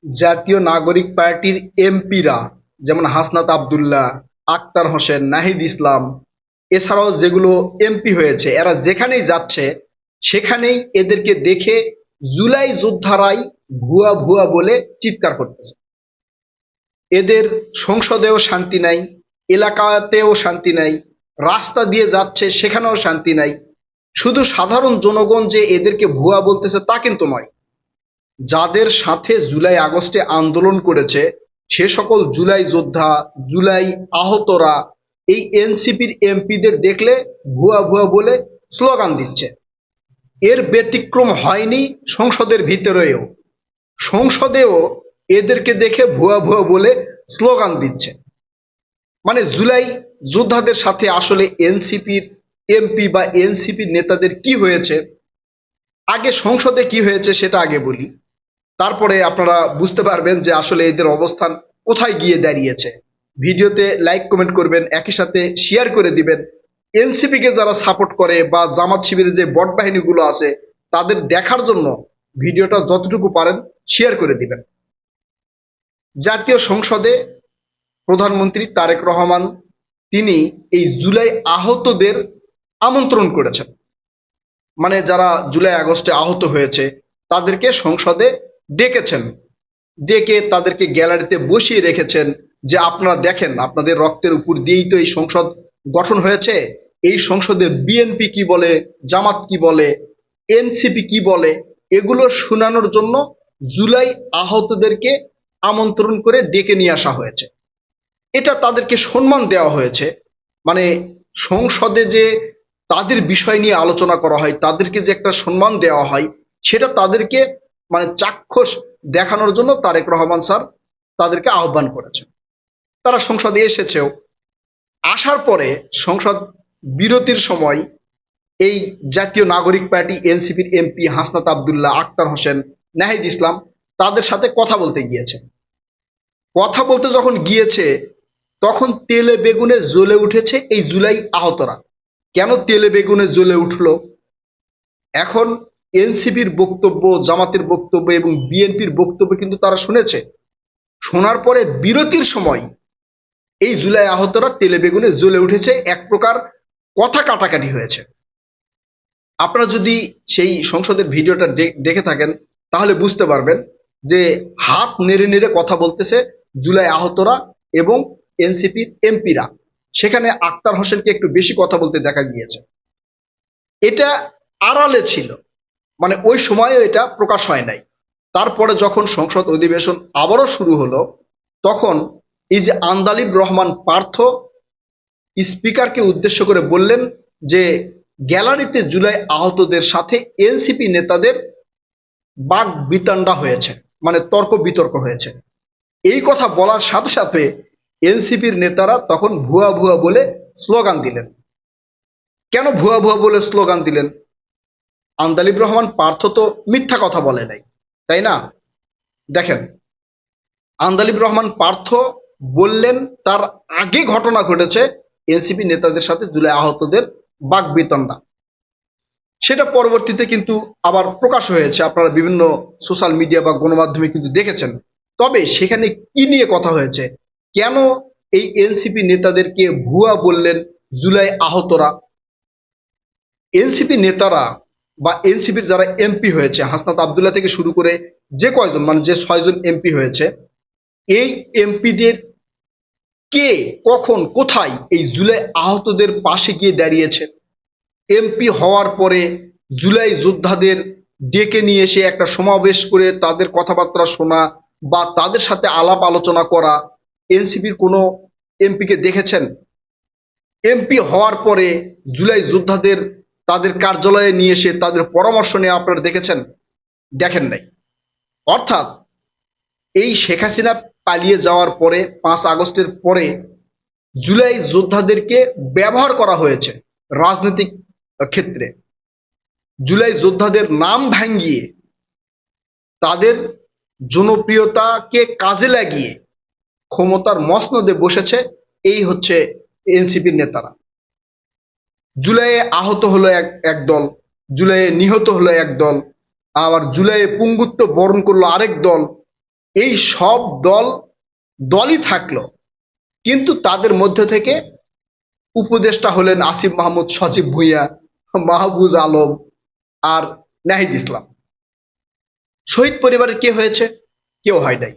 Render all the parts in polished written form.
জাতীয় নাগরিক পার্টির এমপিরা যেমন হাসনাত আব্দুল্লাহ, আক্তার হোসেন, নাহিদ ইসলাম, এছাড়াও যেগুলো এমপি হয়েছে, এরা যেখানেই যাচ্ছে সেখানেই এদেরকে দেখে জুলাই যোদ্ধারাই ভুয়া ভুয়া বলে চিৎকার করতেছে। এদের সংসদেও শান্তি নাই, এলাকাতেও শান্তি নাই, রাস্তা দিয়ে যাচ্ছে সেখানেও শান্তি নাই। শুধু সাধারণ জনগণ যে এদেরকে ভুয়া বলতেছে তা কিন্তু নয়, যাদের সাথে জুলাই আগস্টে আন্দোলন করেছে সে সকল জুলাই যোদ্ধা, জুলাই আহতরা এই এনসিপির এমপিদের দেখলে ভুয়া ভুয়া বলে স্লোগান দিচ্ছে। এর ব্যতিক্রম হয়নি সংসদের ভিতরেও, সংসদেও এদেরকে দেখে ভুয়া ভুয়া বলে স্লোগান দিচ্ছে। মানে জুলাই যোদ্ধাদের সাথে আসলে এনসিপির এমপি বা এনসিপির নেতাদের কি হয়েছে, আগে সংসদে কি হয়েছে সেটা আগে বলি, তারপরে আপনারা বুঝতে পারবেন যে আসলে এদের অবস্থান কোথায় গিয়ে দাঁড়িয়েছে। ভিডিওতে লাইক কমেন্ট করবেন, একই সাথে শেয়ার করে দিবেন। এনসিপি কে যারা সাপোর্ট করে বা জামাত শিবিরের যে বট বাহিনীগুলো আছে তাদের দেখার জন্য ভিডিওটা যতটুকু পারেন শেয়ার করে দিবেন। জাতীয় সংসদে প্রধানমন্ত্রী তারেক রহমান তিনি এই জুলাই আহতদের আমন্ত্রণ করেছেন। মানে যারা জুলাই আগস্টে আহত হয়েছে তাদেরকে সংসদে ডেকেছেন, ডেকে তাদেরকে গ্যালারিতে বসিয়ে রেখেছেন যে আপনারা দেখেন আপনাদের রক্তের উপর দিয়েই তো এই সংসদ গঠন হয়েছে। এই সংসদে বিএনপি কি বলে, জামাত কি বলে, এনসিপি কি বলে, এগুলো শোনানোর জন্য জুলাই আহতদেরকে আমন্ত্রণ করে ডেকে নিয়ে আসা হয়েছে। এটা তাদেরকে সম্মান দেওয়া হয়েছে। মানে সংসদে যে তাদের বিষয় নিয়ে আলোচনা করা হয়, তাদেরকে যে একটা সম্মান দেওয়া হয়, সেটা তাদেরকে মানে চাক্ষুষ দেখানোর জন্য তারেক রহমান স্যার তাদেরকে আহ্বান করেছেন। তারা সংসদে এসেছেও। আসার পরে সংসদ বিরতির সময় এই জাতীয় নাগরিক পার্টি এনসিপির এমপি হাসনাত আব্দুল্লাহ, আক্তার হোসেন, নাহিদ ইসলাম তাদের সাথে কথা বলতে গিয়েছে। কথা বলতে যখন গিয়েছে তখন তেলে বেগুনে জ্বলে উঠেছে এই জুলাই আহতরা। কেন তেলে বেগুনে জ্বলে উঠলো? এখন এনসিপির বক্তব্য, জামাতের বক্তব্য এবং বিএনপির বক্তব্য কিন্তু তারা শুনেছে। শোনার পরে বিরতির সময় এই জুলাই আহতরা তেলে বেগুনে জ্বলে উঠেছে, এক প্রকার কথা কাটাকাটি হয়েছে। আপনারা যদি সেই সংসদের ভিডিওটা দেখে থাকেন তাহলে বুঝতে পারবেন যে হাত নেড়ে নেড়ে কথা বলতেছে জুলাই আহতরা এবং এনসিপির এমপিরা। সেখানে আক্তার হোসেনকে একটু বেশি কথা বলতে দেখা গিয়েছে। এটা আড়ালে ছিল, মানে ওই সময়ও এটা প্রকাশ হয় নাই। তারপরে যখন সংসদ অধিবেশন আবারও শুরু হলো তখন এই যে আন্দালিব রহমান পার্থ স্পিকারকে উদ্দেশ্য করে বললেন যে গ্যালারিতে জুলাই আহতদের সাথে এনসিপি নেতাদের বাক বিতণ্ডা হয়েছে, মানে তর্ক বিতর্ক হয়েছে। এই কথা বলার সাথে সাথে এনসিপির নেতারা তখন ভুয়া ভুয়া বলে স্লোগান দিলেন। কেন ভুয়া ভুয়া বলে স্লোগান দিলেন? আন্দালিব রহমান পার্থ তো মিথ্যা কথা বলে নাই, তাই না? দেখেন, আন্দালিব রহমান পার্থ বললেন তার আগে ঘটনা ঘটেছে এনসিপি নেতাদের সাথে জুলাই আহতদের বাকবিতণ্ডা। সেটা পরবর্তীতে কিন্তু আবার প্রকাশ হয়েছে, আপনারা বিভিন্ন সোশ্যাল মিডিয়া বা গণমাধ্যমে কিন্তু দেখেছেন। তবে সেখানে কি নিয়ে কথা হয়েছে, কেন এই এনসিপি নেতাদেরকে ভুয়া বললেন জুলাই আহতরা? এনসিপি নেতারা বা এনসিপির যারা এমপি হয়েছে, হাসনাত আব্দুল্লাহ থেকে শুরু করে যে কয়জন, মানে যে 6জন এমপি হয়েছে, এই এমপিদের কে কখন কোথায় এই জুলাই আহতদের পাশে গিয়ে দাঁড়িয়েছে? এমপি হওয়ার পরে জুলাই যোদ্ধাদের ডেকে নিয়ে এসে একটা সমাবেশ করে তাদের কথাবার্তা শোনা বা তাদের সাথে আলাপ আলোচনা করা এনসিপির কোনো এমপিকে দেখেছেন? এমপি হওয়ার পরে জুলাই যোদ্ধাদের তাদের কার্যালয়ে নিয়ে এসে তাদের পরামর্শ নেওয়া আপনারা দেখেছেন? দেখেন নাই। অর্থাৎ এই শেখ হাসিনা পালিয়ে যাওয়ার পরে 5 আগস্টের পরে জুলাই যোদ্ধাদেরকে ব্যবহার করা হয়েছে রাজনৈতিক ক্ষেত্রে। জুলাই যোদ্ধাদের নাম ভাঙিয়ে তাদের জনপ্রিয়তাকে কাজে লাগিয়ে ক্ষমতার মসনদে বসেছে এই হচ্ছে এনসিপির নেতারা। জুলাইয়ে আহত হলো এক দল, জুলাইয়ে নিহত হলো এক দল, আবার জুলাইয়ে পুঙ্গুত্ব বরণ করলো আরেক দল। এই সব দলই থাকলো, কিন্তু তাদের মধ্যে থেকে উপদেষ্টা হলেন আসিফ মাহমুদ, সজীব ভুঁইয়া, মাহবুজ আলম আর নাহিদ ইসলাম। শহীদ পরিবারের কে হয়েছে? কেউ হয় নাই।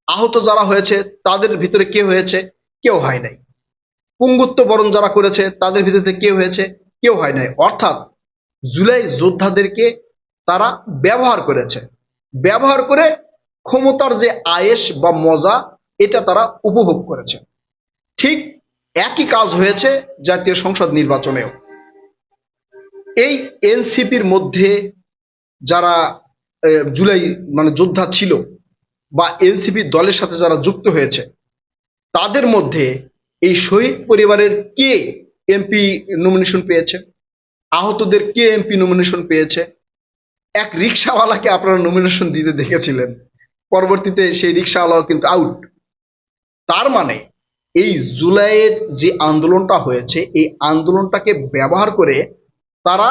আহত যারা হয়েছে তাদের ভিতরে কে হয়েছে? কেউ হয় নাই। পুঙ্গুত্ব বরণ যারা করেছে তাদের ভিতরে কে হয়েছে? কেউ হয় নাই। অর্থাৎ জুলাই যোদ্ধাদেরকে তারা ব্যবহার করেছে, ব্যবহার করে ক্ষমতার যে আয়েশ বা মজা এটা তারা উপভোগ করেছে। ঠিক একই কাজ হয়েছে জাতীয় সংসদ নির্বাচনেও। এই এনসিপির মধ্যে যারা জুলাই মানে যোদ্ধা ছিল বা এনসিপি দলের সাথে যারা যুক্ত হয়েছে, তাদের মধ্যে এই শহীদ পরিবারের কে এমপি নমিনেশন পেয়েছে? আহতদের কে এমপি নমিনেশন পেয়েছে? এক রিক্সাওয়ালাকে আপনারা নমিনেশন দিতে দেখেছিলেন, পরবর্তীতে সেই রিক্সাওয়ালাও কিন্তু আউট। তার মানে এই জুলাইয়ের যে আন্দোলনটা হয়েছে, এই আন্দোলনটাকে ব্যবহার করে তারা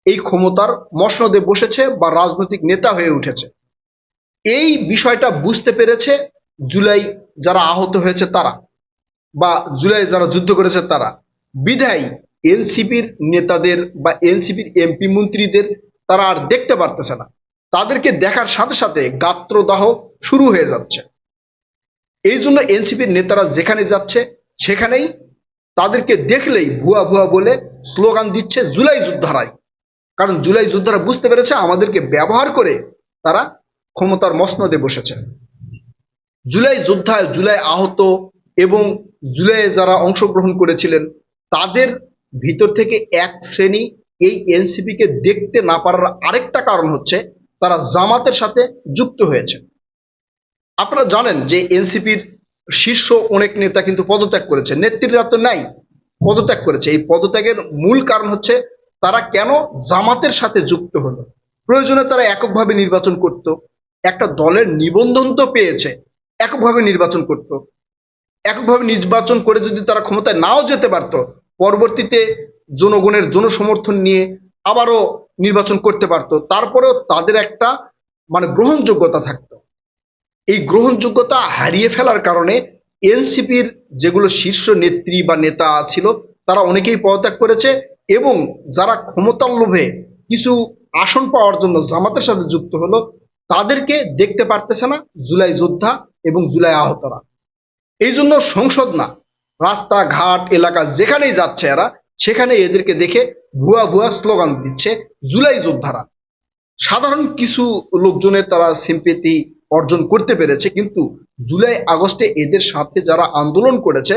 এই ক্ষমতার মসনদে বসেছে বা রাজনৈতিক নেতা হয়ে উঠেছে। এই বিষয়টা বুঝতে পেরেছে জুলাই যারা আহত হয়েছে তারা, বা জুলাই যারা যুদ্ধ করেছে তারা। বিধায় এনসিপির নেতাদের বা এনসিপির এমপি মন্ত্রীদের তারা আর দেখতে পারতেছে না, তাদেরকে দেখার সাথে সাথে গাত্রদাহ শুরু হয়ে যাচ্ছে। এই জন্য এনসিপির নেতারা যেখানে যাচ্ছে সেখানেই তাদেরকে দেখলেই ভুয়া ভুয়া বলে স্লোগান দিচ্ছে জুলাই যোদ্ধারাই। কারণ জুলাই যোদ্ধারা বুঝতে পেরেছে আমাদেরকে ব্যবহার করে তারা ক্ষমতার মসনদে বসেছে। জুলাই যোদ্ধা, জুলাই আহত এবং জুলাই যারা অংশগ্রহণ করেছিলেন তাদের ভিতর থেকে এক শ্রেণী এই এনসিপিকে দেখতে না পারার আরেকটা কারণ হচ্ছে তারা জামাতের সাথে যুক্ত হয়েছে। আপনারা জানেন যে এনসিপির শীর্ষ অনেক নেতা কিন্তু পদত্যাগ করেছে, নেতৃত্ব তো নাই, পদত্যাগ করেছে। এই পদত্যাগের মূল কারণ হচ্ছে তারা কেন জামাতের সাথে যুক্ত হলো। প্রয়োজনে তারা এককভাবে নির্বাচন করত, একটা দলের নিবন্ধন তো পেয়েছে, এককভাবে নির্বাচন করত। এককভাবে নির্বাচন করে যদি তারা ক্ষমতায় নাও যেতে পারত, পরবর্তীতে জনগণের জনসমর্থন নিয়ে আবারও নির্বাচন করতে পারত, তারপরেও তাদের একটা মানে গ্রহণযোগ্যতা থাকতো। এই গ্রহণযোগ্যতা হারিয়ে ফেলার কারণে এনসিপির যেগুলো শীর্ষ নেত্রী বা নেতা ছিল তারা অনেকেই পদত্যাগ করেছে, এবং যারা ক্ষমতার লোভে কিছু আসন পাওয়ার জন্য জামাতের সাথে যুক্ত হলো তাদেরকে দেখতে পারতেছে না জুলাই যোদ্ধা এবং জুলাই আহতরা। এই জন্য সংসদ না, রাস্তাঘাট এলাকা যেখানেই যাচ্ছে এরা, সেখানে এদেরকে দেখে ভুয়া ভুয়া স্লোগান দিচ্ছে জুলাই যোদ্ধারা। সাধারণ কিছু লোকজনের তারা সিম্পেথি অর্জন করতে পেরেছে, কিন্তু জুলাই আগস্টে এদের সাথে যারা আন্দোলন করেছে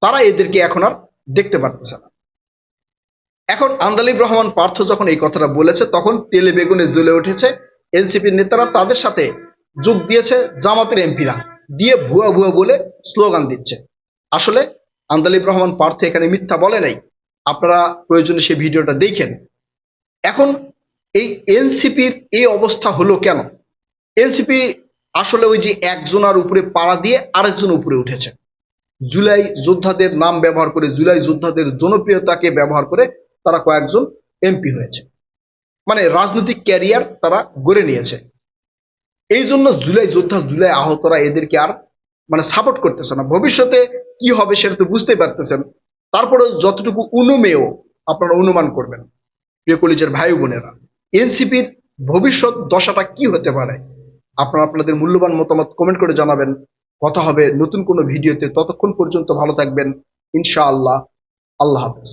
তারা এদেরকে এখন আর দেখতে পারতেছে না। এখন আন্দালিব রহমান পার্থ যখন এই কথাটা বলেছে তখন তেলে বেগুনে জ্বলে উঠেছে এনসিপির নেতারা, তাদের সাথে যোগ দিয়েছে জামাতের এমপিরা, দিয়ে ভুয়া ভুয়া বলে স্লোগান দিচ্ছে। আসলে আন্দালিব রহমান পার্থ এখানে মিথ্যা বলে নাই, আপনারা প্রয়োজনে সেই ভিডিওটা দেখেন। এখন এই এনসিপির এই অবস্থা হলো কেন? এনসিপি আসলে ওই যে একজনের উপরে পাড়া দিয়ে আরেকজন উপরে উঠেছে। জুলাই যোদ্ধাদের নাম ব্যবহার করে, জুলাই যোদ্ধাদের জনপ্রিয়তাকে ব্যবহার করে তারা কয়েকজন এমপি হয়েছে, মানে রাজনৈতিক ক্যারিয়ার তারা গড়ে নিয়েছে। এই জন্য জুলাই যোদ্ধা, জুলাই আহতরা এদেরকে আর মানে সাপোর্ট করতেছে না। ভবিষ্যতে কি হবে সেটা তো বুঝতেই পারতেছেন। তারপরে যতটুকু অনুমেয় আপনারা অনুমান করবেন প্রিয় কলিজার ভাই বোনেরা, এনসিপির ভবিষ্যৎ দশাটা কি হতে পারে। আপনারা আপনাদের মূল্যবান মতামত কমেন্ট করে জানাবেন। কথা হবে নতুন কোনো ভিডিওতে, ততক্ষণ পর্যন্ত ভালো থাকবেন ইনশাআল্লাহ। আল্লাহ হাফেজ।